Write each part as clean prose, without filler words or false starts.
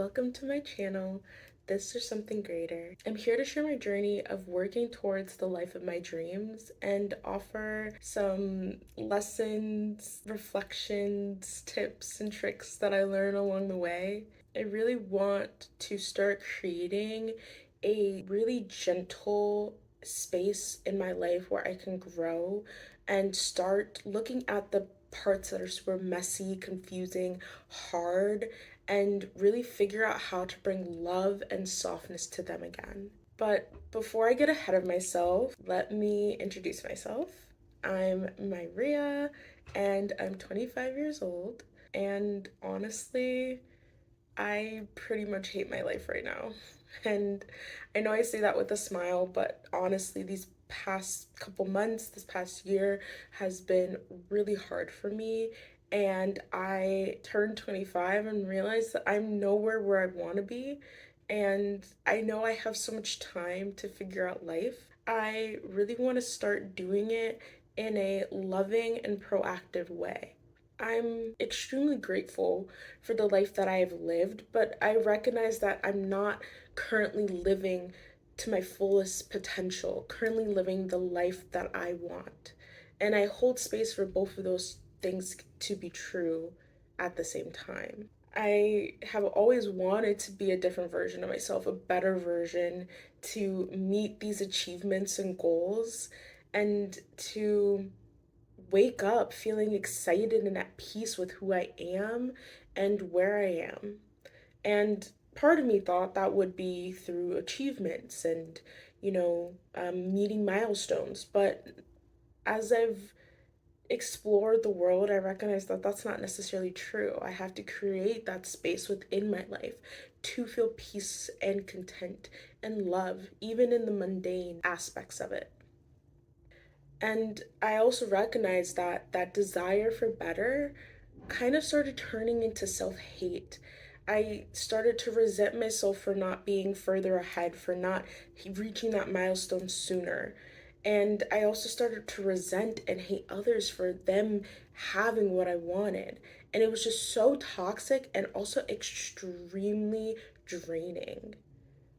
welcome to my channel. This is something greater. I'm here to share my journey of working towards the life of my dreams and offer some lessons, reflections, tips, and tricks that I learn along the way. I really want to start creating a really gentle space in my life where I can grow and start looking at the parts that are super messy, confusing, hard, and really figure out how to bring love and softness to them again. But before I get ahead of myself, let me introduce myself. I'm Myria and I'm 25 years old. And honestly, I pretty much hate my life right now. And I know I say that with a smile, but honestly, these past couple months, this past year has been really hard for me. And I turned 25 and realized that I'm nowhere where I want to be. And I know I have so much time to figure out life. I really want to start doing it in a loving and proactive way. I'm extremely grateful for the life that I have lived, but I recognize that I'm not currently living to my fullest potential, currently living the life that I want. And I hold space for both of those things to be true at the same time. I have always wanted to be a different version of myself, a better version, to meet these achievements and goals, and to wake up feeling excited and at peace with who I am and where I am. And part of me thought that would be through achievements and, meeting milestones. But as I've explored the world, I recognize that that's not necessarily true. I have to create that space within my life to feel peace and content and love, even in the mundane aspects of it. And I also recognized that that desire for better kind of started turning into self-hate. I started to resent myself for not being further ahead, for not reaching that milestone sooner. And I also started to resent and hate others for them having what I wanted. And it was just so toxic and also extremely draining.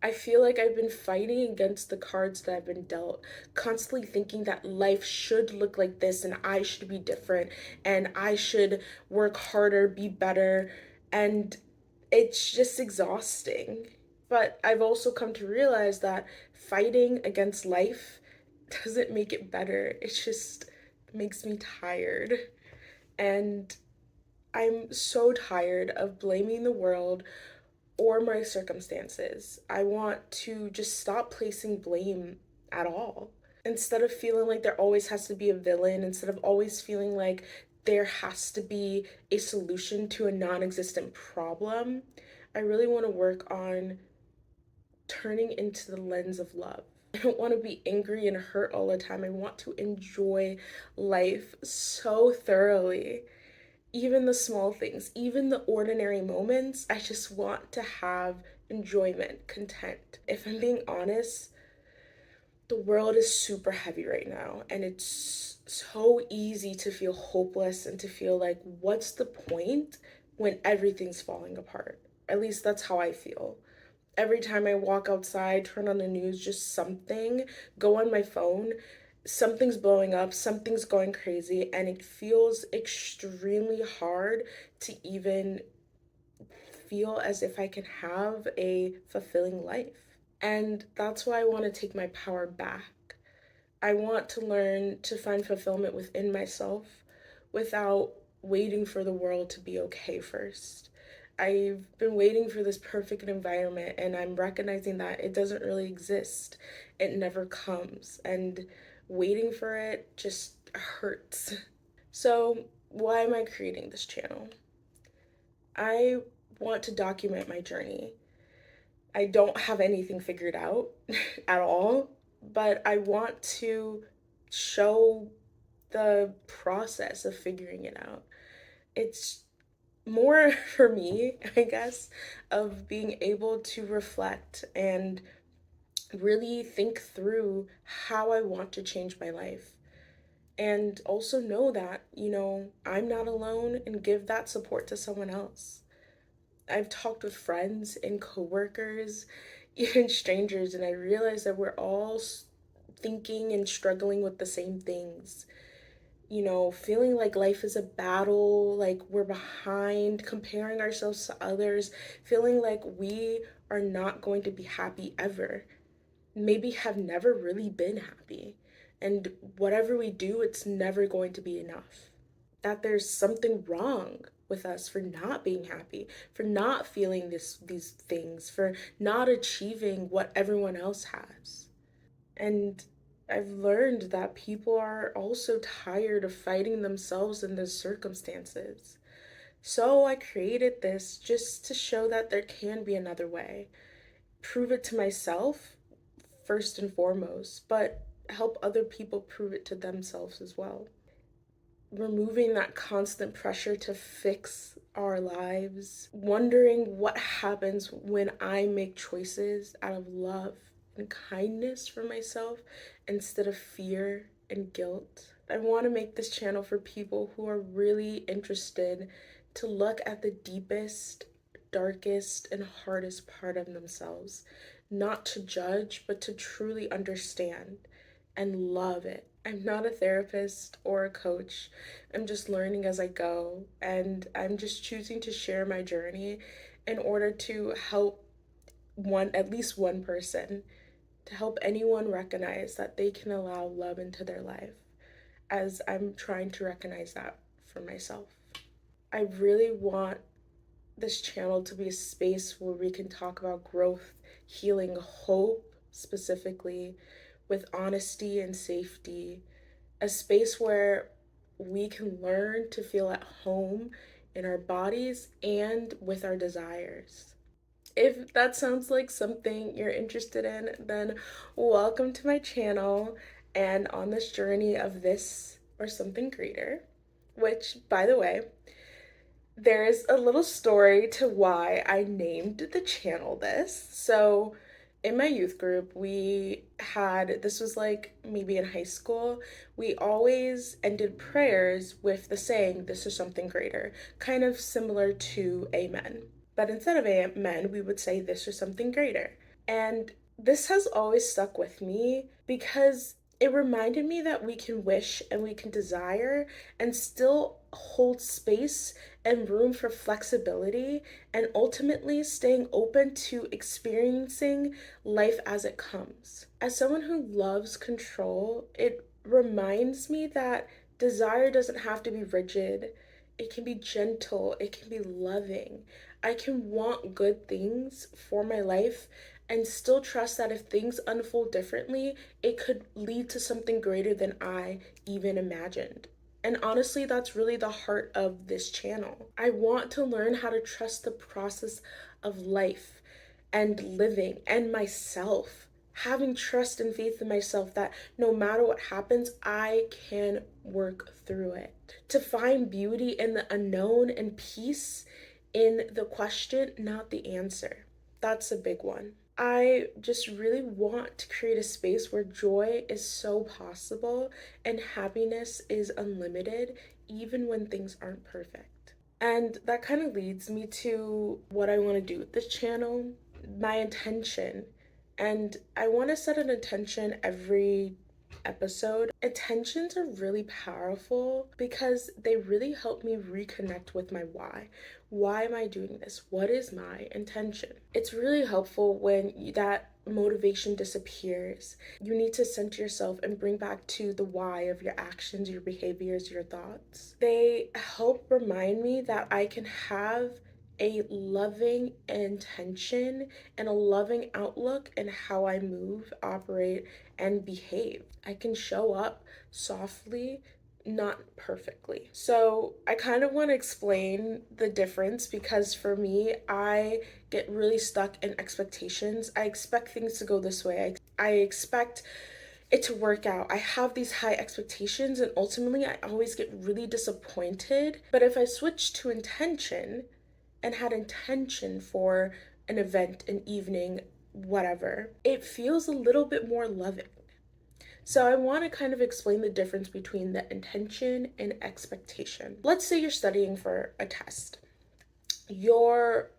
I feel like I've been fighting against the cards that I've been dealt, constantly thinking that life should look like this and I should be different and I should work harder, be better, and it's just exhausting. But I've also come to realize that fighting against life doesn't make it better. It just makes me tired. And I'm so tired of blaming the world or my circumstances. I want to just stop placing blame at all. Instead of feeling like there always has to be a villain, instead of always feeling like there has to be a solution to a non existent problem, I really want to work on turning into the lens of love. I don't want to be angry and hurt all the time. I want to enjoy life so thoroughly, even the small things, even the ordinary moments. I just want to have enjoyment, content. If I'm being honest, the world is super heavy right now, and it's so easy to feel hopeless and to feel like, what's the point when everything's falling apart? At least that's how I feel. Every time I walk outside, turn on the news, just something, go on my phone, something's blowing up, something's going crazy, and it feels extremely hard to even feel as if I can have a fulfilling life. And that's why I want to take my power back. I want to learn to find fulfillment within myself without waiting for the world to be okay first. I've been waiting for this perfect environment, and I'm recognizing that it doesn't really exist. It never comes, and waiting for it just hurts. So, why am I creating this channel? I want to document my journey. I don't have anything figured out at all, but I want to show the process of figuring it out. It's more for me, I guess, of being able to reflect and really think through how I want to change my life. And also know that, I'm not alone and give that support to someone else. I've talked with friends and coworkers, even strangers, and I realized that we're all thinking and struggling with the same things. Feeling like life is a battle, like we're behind, comparing ourselves to others, feeling like we are not going to be happy ever, maybe have never really been happy. And whatever we do, it's never going to be enough. That there's something wrong with us for not being happy, for not feeling these things, for not achieving what everyone else has. And I've learned that people are also tired of fighting themselves in those circumstances. So I created this just to show that there can be another way. Prove it to myself, first and foremost, but help other people prove it to themselves as well. Removing that constant pressure to fix our lives, wondering what happens when I make choices out of love and kindness for myself instead of fear and guilt. I want to make this channel for people who are really interested to look at the deepest, darkest, and hardest part of themselves, not to judge, but to truly understand and love it. I'm not a therapist or a coach. I'm just learning as I go, and I'm just choosing to share my journey in order to help at least one person, to help anyone recognize that they can allow love into their life, as I'm trying to recognize that for myself. I really want this channel to be a space where we can talk about growth, healing, hope, specifically, with honesty and safety, a space where we can learn to feel at home in our bodies and with our desires. If that sounds like something you're interested in, then welcome to my channel and on this journey of this or something greater. Which, by the way, there's a little story to why I named the channel this. So, in my youth group, this was like maybe in high school, we always ended prayers with the saying, "This is something greater," kind of similar to Amen. But instead of Amen, we would say, "This is something greater." And this has always stuck with me because it reminded me that we can wish and we can desire and still hold space and room for flexibility and ultimately staying open to experiencing life as it comes. As someone who loves control, it reminds me that desire doesn't have to be rigid. It can be gentle, it can be loving. I can want good things for my life and still trust that if things unfold differently, it could lead to something greater than I even imagined. And honestly, that's really the heart of this channel. I want to learn how to trust the process of life and living and myself. Having trust and faith in myself that no matter what happens, I can work through it. To find beauty in the unknown and peace in the question, not the answer. That's a big one. I just really want to create a space where joy is so possible and happiness is unlimited, even when things aren't perfect. And that kind of leads me to what I want to do with this channel, my intention. And I want to set an intention every episode. Intentions are really powerful because they really help me reconnect with my why. Why am I doing this? What is my intention? It's really helpful when that motivation disappears. You need to center yourself and bring back to the why of your actions, your behaviors, your thoughts. They help remind me that I can have a loving intention and a loving outlook in how I move, operate, and behave. I can show up softly, not perfectly. So I kind of want to explain the difference because for me, I get really stuck in expectations. I expect things to go this way. I expect it to work out. I have these high expectations and ultimately I always get really disappointed. But if I switch to intention and had intention for an event, an evening, whatever, it feels a little bit more loving. So I want to kind of explain the difference between the intention and expectation. Let's say you're studying for a test. Your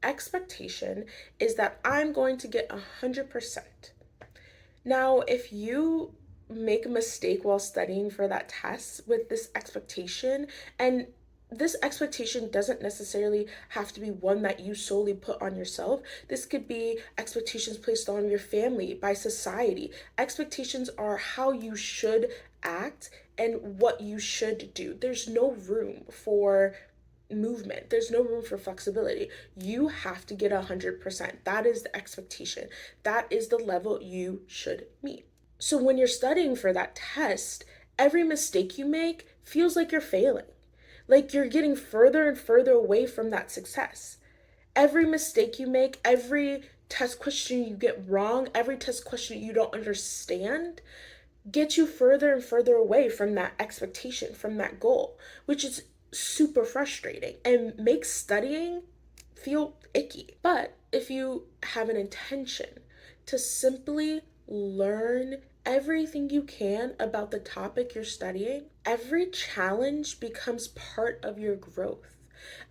expectation is that I'm going to get 100%. Now, if you make a mistake while studying for that test with this expectation, and this expectation doesn't necessarily have to be one that you solely put on yourself. This could be expectations placed on your family, by society. Expectations are how you should act and what you should do. There's no room for movement. There's no room for flexibility. You have to get 100%. That is the expectation. That is the level you should meet. So when you're studying for that test, every mistake you make feels like you're failing. Like you're getting further and further away from that success. Every mistake you make, every test question you get wrong, every test question you don't understand gets you further and further away from that expectation, from that goal, which is super frustrating and makes studying feel icky. But if you have an intention to simply learn everything you can about the topic you're studying, every challenge becomes part of your growth.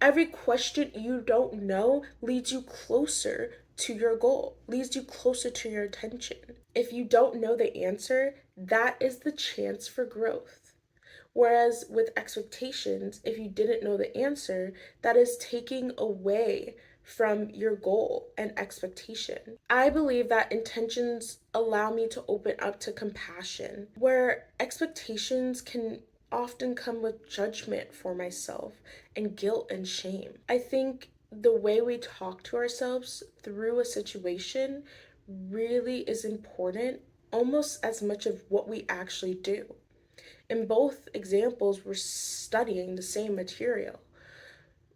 Every question you don't know leads you closer to your goal, leads you closer to your intention. If you don't know the answer, that is the chance for growth. Whereas with expectations, if you didn't know the answer, that is taking away from your goal and expectation. I believe that intentions allow me to open up to compassion, where expectations can often come with judgment for myself and guilt and shame. I think the way we talk to ourselves through a situation really is important, almost as much of what we actually do. In both examples, we're studying the same material,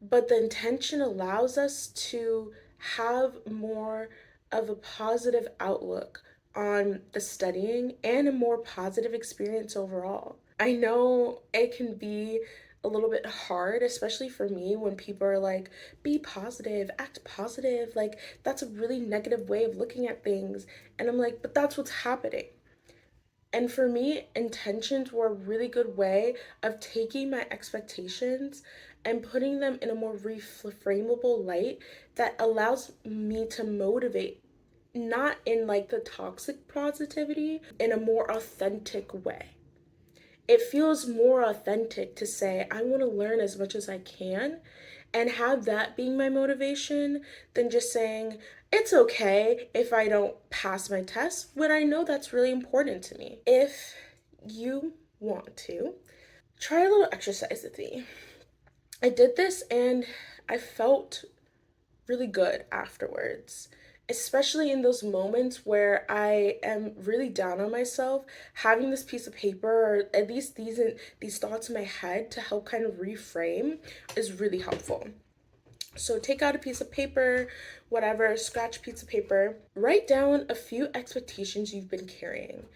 but the intention allows us to have more of a positive outlook on the studying and a more positive experience overall. I know it can be a little bit hard, especially for me, when people are like, be positive, act positive. Like, that's a really negative way of looking at things. And I'm like, but that's what's happening. And for me, intentions were a really good way of taking my expectations and putting them in a more reframable light that allows me to motivate, not in like the toxic positivity, in a more authentic way. It feels more authentic to say, I want to learn as much as I can and have that being my motivation than just saying, it's okay if I don't pass my test when I know that's really important to me. If you want to, try a little exercise with me. I did this and I felt really good afterwards, especially in those moments where I am really down on myself. Having this piece of paper, or at least these thoughts in my head to help kind of reframe, is really helpful. So take out a piece of paper, whatever, scratch a piece of paper, write down a few expectations you've been carrying.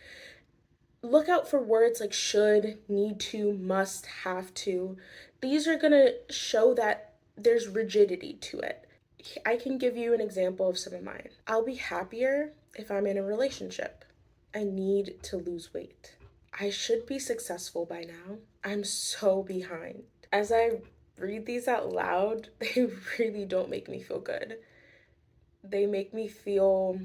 Look out for words like should, need to, must, have to. These are gonna show that there's rigidity to it. I can give you an example of some of mine. I'll be happier if I'm in a relationship. I need to lose weight. I should be successful by now. I'm so behind. As I read these out loud, they really don't make me feel good. They make me feel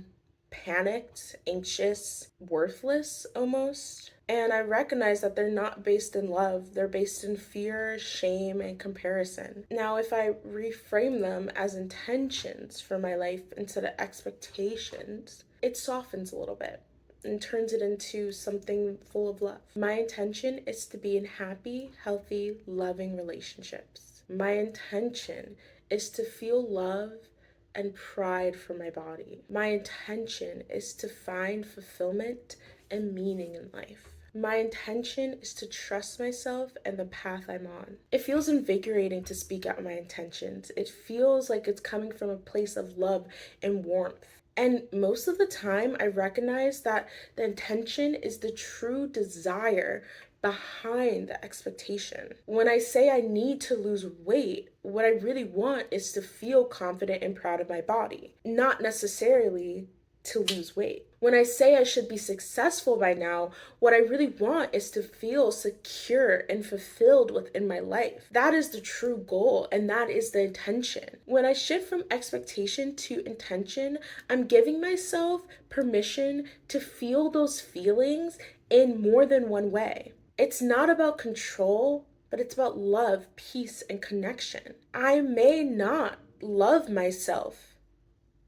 panicked, anxious, worthless almost. And I recognize that they're not based in love, they're based in fear, shame, and comparison. Now, if I reframe them as intentions for my life instead of expectations, it softens a little bit and turns it into something full of love. My intention is to be in happy, healthy, loving relationships. My intention is to feel love and pride for my body. My intention is to find fulfillment and meaning in life. My intention is to trust myself and the path I'm on. It feels invigorating to speak out my intentions. It feels like it's coming from a place of love and warmth. And most of the time, I recognize that the intention is the true desire behind the expectation. When I say I need to lose weight, what I really want is to feel confident and proud of my body, not necessarily to lose weight. When I say I should be successful by now, what I really want is to feel secure and fulfilled within my life. That is the true goal, and that is the intention. When I shift from expectation to intention, I'm giving myself permission to feel those feelings in more than one way. It's not about control, but it's about love, peace, and connection. I may not love myself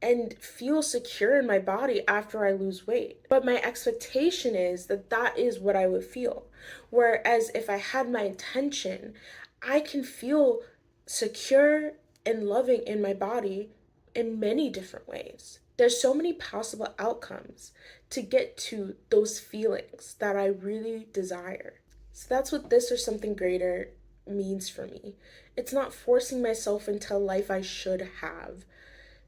and feel secure in my body after I lose weight. But my expectation is that that is what I would feel. Whereas if I had my intention, I can feel secure and loving in my body in many different ways. There's so many possible outcomes to get to those feelings that I really desire. So that's what this or something greater means for me. It's not forcing myself into a life I should have.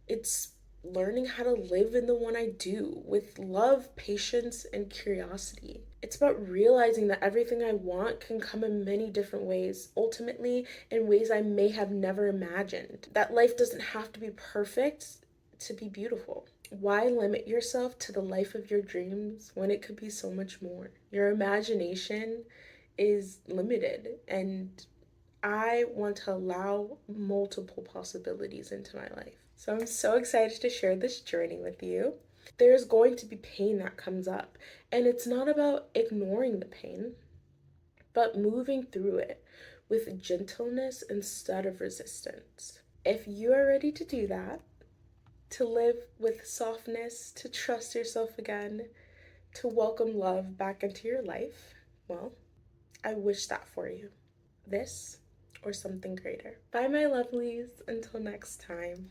It's learning how to live in the one I do with love, patience, and curiosity. It's about realizing that everything I want can come in many different ways, ultimately, in ways I may have never imagined. That life doesn't have to be perfect to be beautiful. Why limit yourself to the life of your dreams when it could be so much more? Your imagination is limited, and I want to allow multiple possibilities into my life. So I'm so excited to share this journey with you. There's going to be pain that comes up, and it's not about ignoring the pain, but moving through it with gentleness instead of resistance. If you are ready to do that, to live with softness, to trust yourself again, to welcome love back into your life, well, I wish that for you. This or something greater. Bye, my lovelies. Until next time.